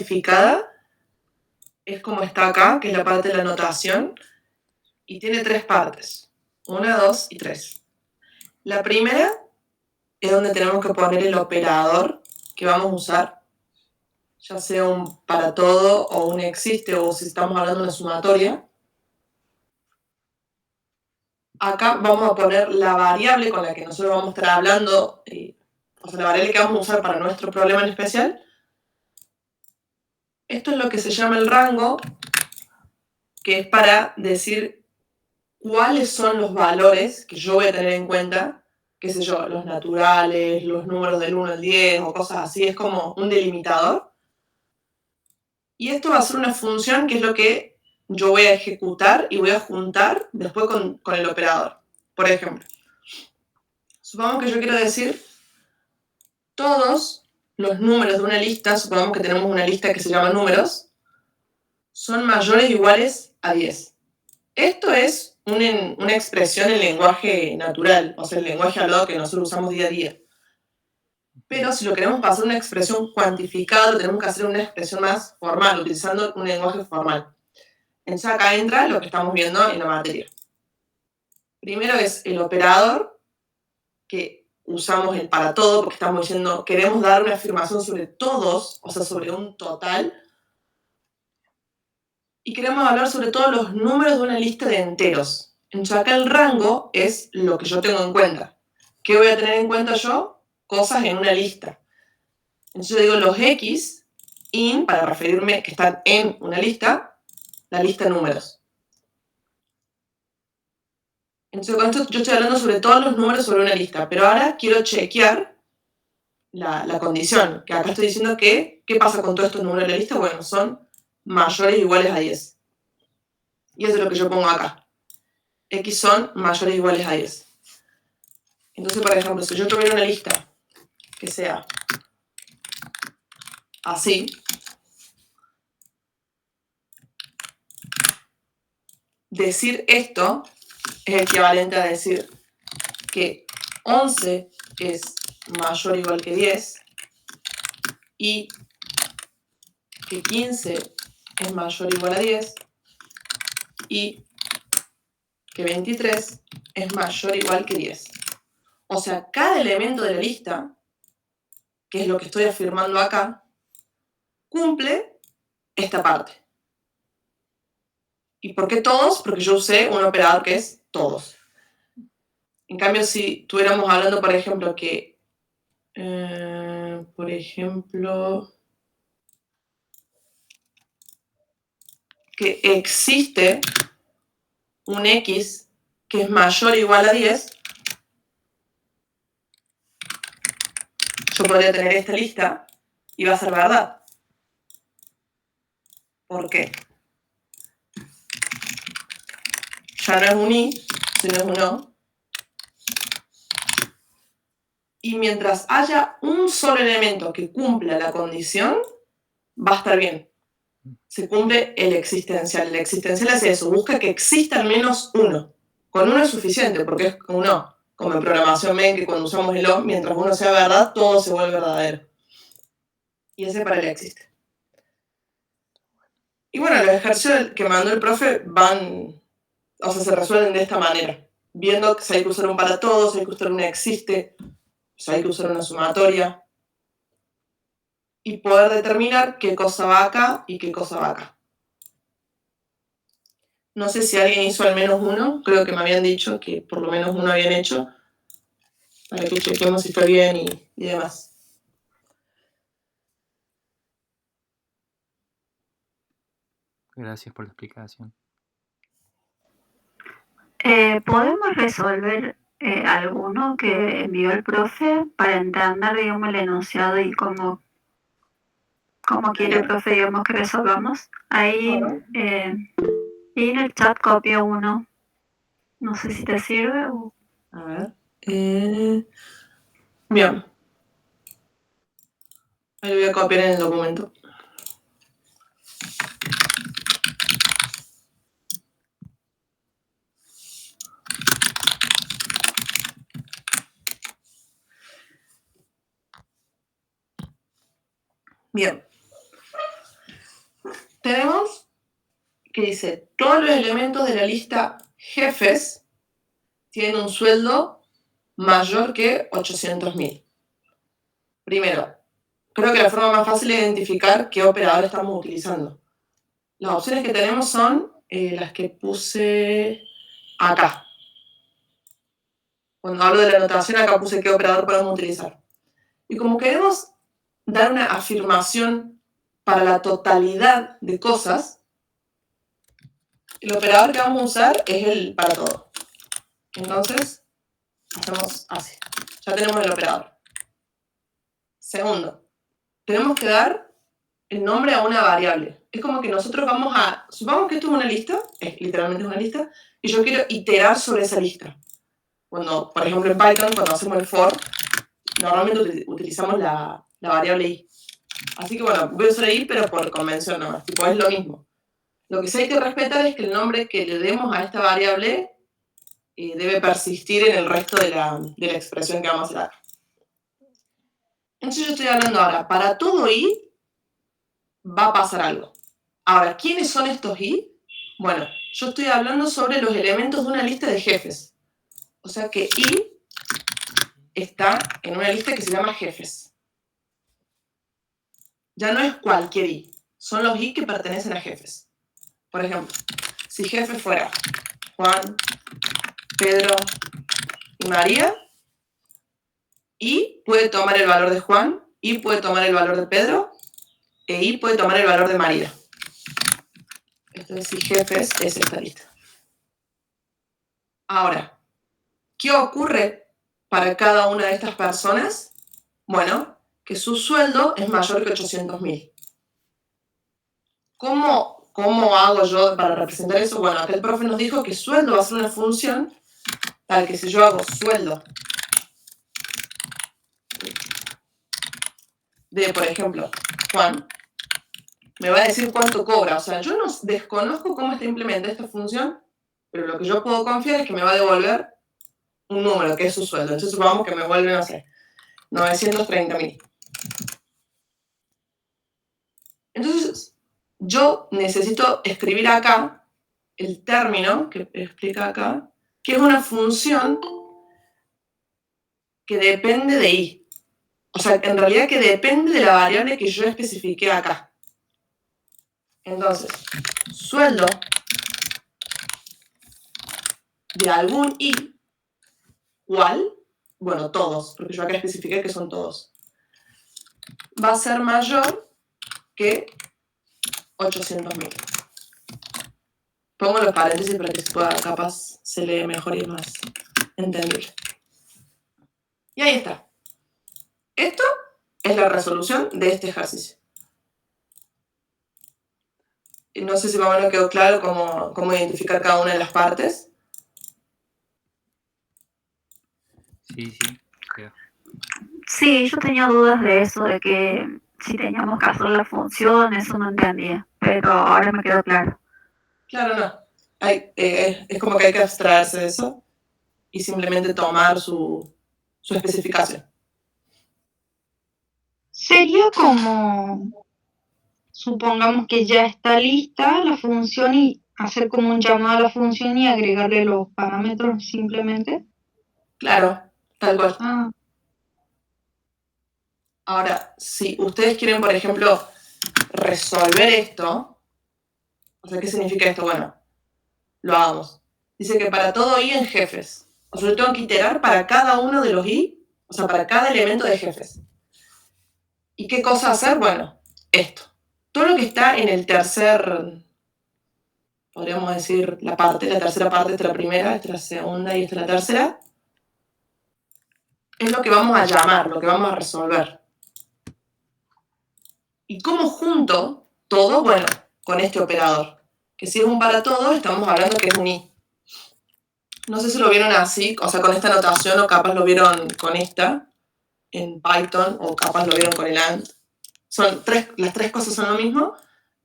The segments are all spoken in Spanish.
cuantificada es como está acá, que es la parte de la notación, y tiene 3 partes. 1, 2 y 3. La primera es donde tenemos que poner el operador que vamos a usar, ya sea un para todo o un existe, o si estamos hablando de una sumatoria. Acá vamos a poner la variable con la que nosotros vamos a estar hablando, o sea, la variable que vamos a usar para nuestro problema en especial. Esto es lo que se llama el rango, que es para decir cuáles son los valores que yo voy a tener en cuenta, qué sé yo, los naturales, los números del 1 al 10 o cosas así, es como un delimitador. Y esto va a ser una función que es lo que yo voy a ejecutar y voy a juntar después con el operador. Por ejemplo, supongamos que yo quiero decir todos los números de una lista, supongamos que tenemos una lista que se llama números, son mayores o iguales a 10. Esto es una expresión en lenguaje natural, o sea, el lenguaje hablado que nosotros usamos día a día. Pero si lo queremos pasar a una expresión cuantificada, tenemos que hacer una expresión más formal, utilizando un lenguaje formal. Entonces acá entra lo que estamos viendo en la materia. Primero es el operador, que usamos el para todo, porque estamos diciendo, queremos dar una afirmación sobre todos, o sea, sobre un total. Y queremos hablar sobre todos los números de una lista de enteros. Entonces acá el rango es lo que yo tengo en cuenta. ¿Qué voy a tener en cuenta yo? Cosas en una lista. Entonces yo digo los X, in, para referirme que están en una lista, la lista de números. Entonces con esto yo estoy hablando sobre todos los números sobre una lista, pero ahora quiero chequear la condición, que acá estoy diciendo que, ¿qué pasa con todos estos números de la lista? Bueno, son mayores o iguales a 10. Y eso es lo que yo pongo acá. X son mayores o iguales a 10. Entonces, por ejemplo, si yo tuviera una lista que sea así, decir esto es equivalente a decir que 11 es mayor o igual que 10 y que 15 es mayor o igual a 10 y que 23 es mayor o igual que 10. O sea, cada elemento de la lista, que es lo que estoy afirmando acá, cumple esta parte. ¿Y por qué todos? Porque yo usé un operador que es todos. En cambio, si estuviéramos hablando, por ejemplo, que que existe un X que es mayor o igual a 10, yo podría tener esta lista y va a ser verdad. ¿Por qué? Ya no es un I, sino es un O. Y mientras haya un solo elemento que cumpla la condición, va a estar bien. Se cumple el existencial. El existencial es eso, busca que exista al menos uno. Con uno es suficiente, porque es uno, como en programación ven que cuando usamos el O, mientras uno sea verdad, todo se vuelve verdadero. Y ese para el existe. Y bueno, los ejercicios que mandó el profe se resuelven de esta manera. Viendo que si hay que usar un para todos, si hay que usar un existe, si hay que usar una sumatoria. Y poder determinar qué cosa va acá y qué cosa va acá. No sé si alguien hizo al menos uno, creo que me habían dicho que por lo menos uno habían hecho, para que chequemos si fue bien y demás. Gracias por la explicación. ¿Podemos resolver alguno que envió el profe para entender, digamos, el enunciado y cómo quiere el profe, digamos, que resolvamos? Ahí y en el chat copio uno. No sé si te sirve o... A ver. Bien. Ahí lo voy a copiar en el documento. Bien. tenemos que dice, todos los elementos de la lista jefes tienen un sueldo mayor que 800.000. Primero, creo que la forma más fácil de identificar qué operador estamos utilizando. Las opciones que tenemos son las que puse acá. Cuando hablo de la anotación, acá puse qué operador podemos utilizar. Y como queremos dar una afirmación para la totalidad de cosas, el operador que vamos a usar es el para todo. Entonces, hacemos así. Ya tenemos el operador. Segundo, tenemos que dar el nombre a una variable. Es como que nosotros vamos a... Supongamos que esto es una lista, literalmente es una lista, y yo quiero iterar sobre esa lista. Cuando, por ejemplo, en Python, cuando hacemos el for, normalmente utilizamos la variable i. Así que bueno, voy a usar i, pero por convención nomás. Tipo, es lo mismo. Lo que sí hay que respetar es que el nombre que le demos a esta variable debe persistir en el resto de la expresión que vamos a dar. Entonces yo estoy hablando ahora, para todo i va a pasar algo. Ahora, ¿quiénes son estos i? Bueno, yo estoy hablando sobre los elementos de una lista de jefes. O sea que i está en una lista que se llama jefes. Ya no es cualquier i, son los i que pertenecen a jefes. Por ejemplo, si jefe fuera Juan, Pedro y María, i puede tomar el valor de Juan, i puede tomar el valor de Pedro, e i puede tomar el valor de María. Entonces, si jefes es esta lista. Ahora, ¿qué ocurre para cada una de estas personas? Bueno, que su sueldo es mayor que 800.000. ¿Cómo hago yo para representar eso? Bueno, acá el profe nos dijo que sueldo va a ser una función para que si yo hago sueldo de, por ejemplo, Juan, me va a decir cuánto cobra. O sea, yo no desconozco cómo está implementada esta función, pero lo que yo puedo confiar es que me va a devolver un número, que es su sueldo. Entonces supongamos que me vuelve, no sé, 930.000. Entonces, yo necesito escribir acá el término que explica acá, que es una función que depende de i. O sea, en realidad que depende de la variable que yo especifiqué acá. Entonces, sueldo de algún i, ¿cuál? Bueno, todos, porque yo acá especifiqué que son todos. Va a ser mayor que 800.000. Pongo los paréntesis para que se pueda, capaz se lee mejor y es más entendible. Y ahí está. Esto es la resolución de este ejercicio. No sé si más o menos quedó claro cómo identificar cada una de las partes. Sí, creo. Sí, yo tenía dudas de eso, de que si teníamos que hacer la función, eso no entendía, pero ahora me quedó claro. Claro, no. Es como que hay que abstraerse de eso y simplemente tomar su especificación. Sería como, supongamos que ya está lista la función y hacer como un llamado a la función y agregarle los parámetros simplemente. Claro, tal cual. Ah, Ahora, si ustedes quieren, por ejemplo, resolver esto, o sea, ¿qué significa esto? Bueno, lo hagamos. Dice que para todo i en jefes. O sea, yo tengo que iterar para cada uno de los i, o sea, para cada elemento de jefes. ¿Y qué cosa hacer? Bueno, esto. Todo lo que está en el tercer, podríamos decir, la tercera parte, esta es la primera, esta es la segunda y esta es la tercera, es lo que vamos a llamar, lo que vamos a resolver. ¿Y cómo junto todo? Bueno, con este operador. Que si es un para todo, estamos hablando que es un i. No sé si lo vieron así, o sea, con esta notación, o capaz lo vieron con esta, en Python, o capaz lo vieron con el AND. Las tres cosas son lo mismo,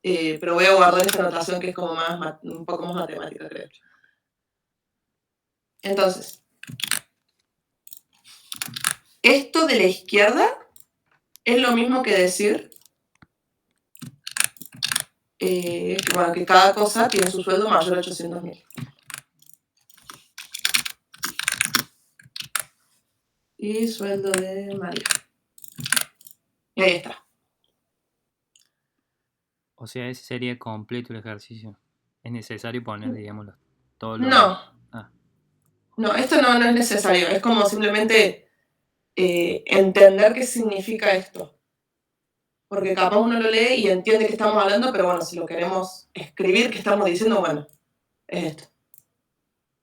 pero voy a guardar esta notación que es como un poco más matemática, creo. Entonces, esto de la izquierda es lo mismo que decir bueno, que cada cosa tiene su sueldo mayor a 800.000. Y sueldo de María. Y ahí está. O sea, ese sería completo el ejercicio. Es necesario poner, digamos, todos los... No. Ah, No, esto no es necesario. Es como simplemente entender qué significa esto. Porque capaz uno lo lee y entiende que estamos hablando, pero bueno, si lo queremos escribir, ¿qué estamos diciendo? Bueno, es esto.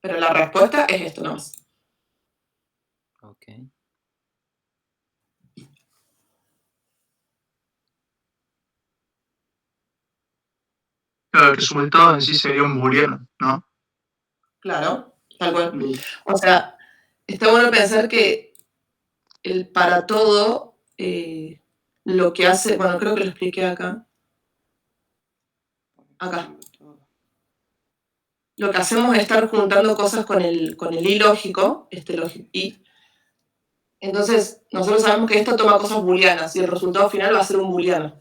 Pero la respuesta es esto nomás. ok. El resultado en sí sería un booleano, ¿no? Claro, tal cual. O sea, está bueno pensar que el para todo, lo que hace, bueno, creo que lo expliqué acá. Acá. Lo que hacemos es estar juntando cosas con el i lógico, i. Entonces, nosotros sabemos que esto toma cosas booleanas y el resultado final va a ser un booleano.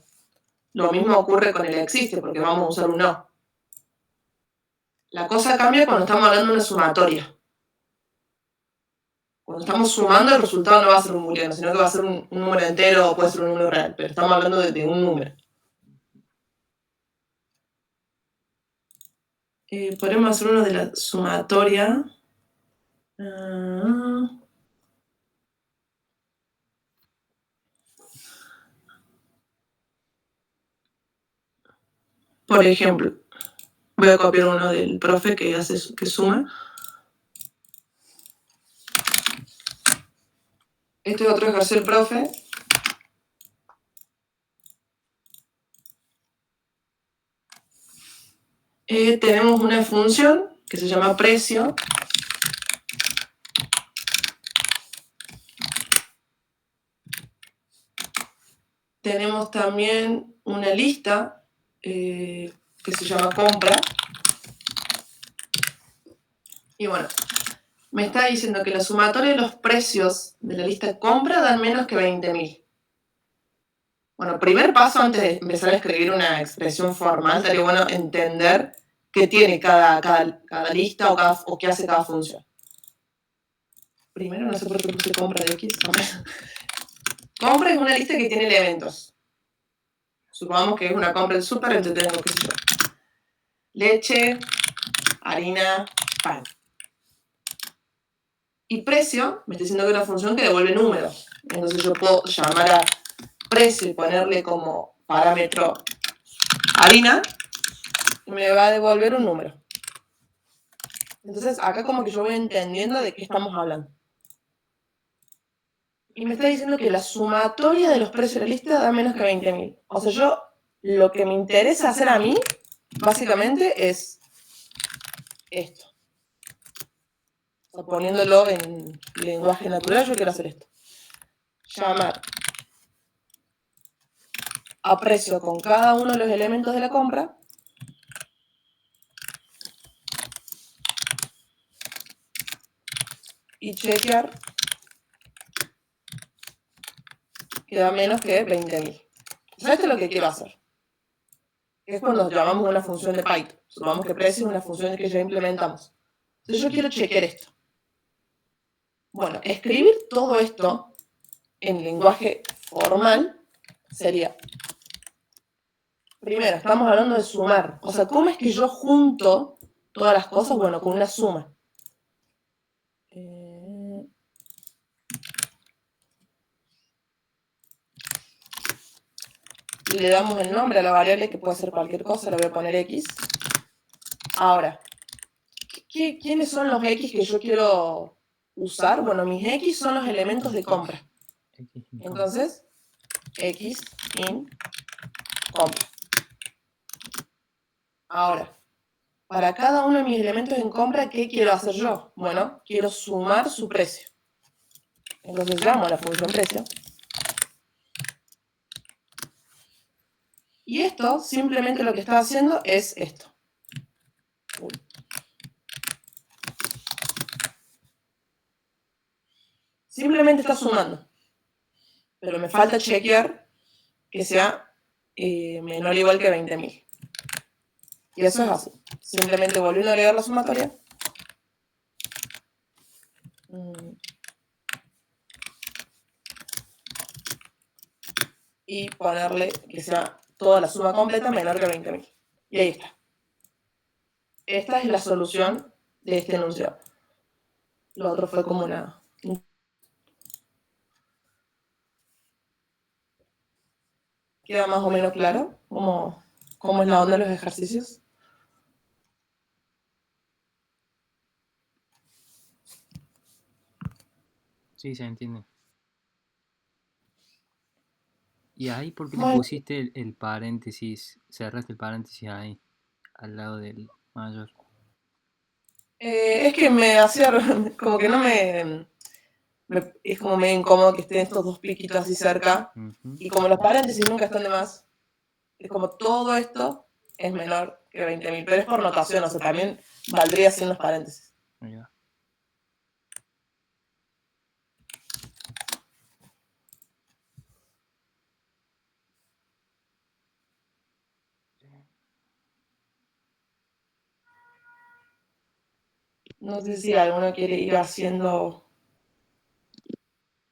Lo mismo ocurre con el existe, porque vamos a usar un no. La cosa cambia cuando estamos hablando de una sumatoria. Cuando estamos sumando, el resultado no va a ser un booleano, sino que va a ser un número entero o puede ser un número real, pero estamos hablando de un número. Podemos hacer uno de la sumatoria. Por ejemplo, voy a copiar uno del profe que suma. Este es otro ejercicio del profe. Tenemos una función que se llama precio. Tenemos también una lista que se llama compra. Y bueno, me está diciendo que la sumatoria de los precios de la lista de compra dan menos que 20.000. Bueno, primer paso antes de empezar a escribir una expresión formal, estaría bueno entender qué tiene cada lista o qué hace cada función. Primero, no sé por qué puse compra de X. Compra es una lista que tiene elementos. Supongamos que es una compra del súper, entonces tengo, qué sé yo, leche, harina, pan. Y precio, me está diciendo que es una función que devuelve números. Entonces yo puedo llamar a precio y ponerle como parámetro harina y me va a devolver un número. Entonces acá como que yo voy entendiendo de qué estamos hablando. Y me está diciendo que la sumatoria de los precios de la lista da menos que 20.000. O sea, lo que me interesa hacer a mí, básicamente, es esto. O sea, poniéndolo en lenguaje natural, yo quiero hacer esto. Llamar a precio con cada uno de los elementos de la compra. Y chequear que da menos que 20.000. O sea, esto es lo que quiero hacer. Es cuando llamamos una función de Python. Supongamos que precio es una función que ya implementamos. Entonces yo quiero chequear esto. Bueno, escribir todo esto en lenguaje formal sería... Primero, estamos hablando de sumar. O sea, ¿cómo es que yo junto todas las cosas? Bueno, con una suma. Le damos el nombre a la variable, que puede ser cualquier cosa, le voy a poner X. Ahora, ¿quiénes son los X que yo quiero usar? Bueno, mis X son los elementos de compra. Entonces, X in compra. Ahora, para cada uno de mis elementos en compra, ¿qué quiero hacer yo? Bueno, quiero sumar su precio. Entonces llamo a la función precio. Y esto simplemente lo que está haciendo es esto. Simplemente está sumando. Pero me falta chequear que sea menor o igual que 20.000. Y eso es así. Simplemente volviendo a agregar la sumatoria. Y ponerle que sea toda la suma completa menor que 20.000. Y ahí está. Esta es la solución de este enunciado. Lo otro fue como una... ¿Queda más o menos claro cómo es la onda de los ejercicios? Sí, se entiende. ¿Y ahí por qué le Bueno. pusiste el paréntesis? Cerraste el paréntesis ahí, al lado del mayor. Es que me hacía... como que no es como medio incómodo que estén estos dos piquitos así cerca. Ujú. Y como los paréntesis nunca están de más, es como todo esto es menor que 20.000. Pero es por notación, o sea, también valdría sin los paréntesis. Ahí va. No sé si alguno quiere ir haciendo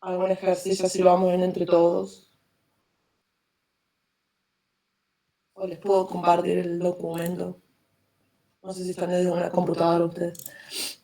algún ejercicio, así lo vamos viendo entre todos. O les puedo compartir el documento. No sé si están desde una computadora ustedes.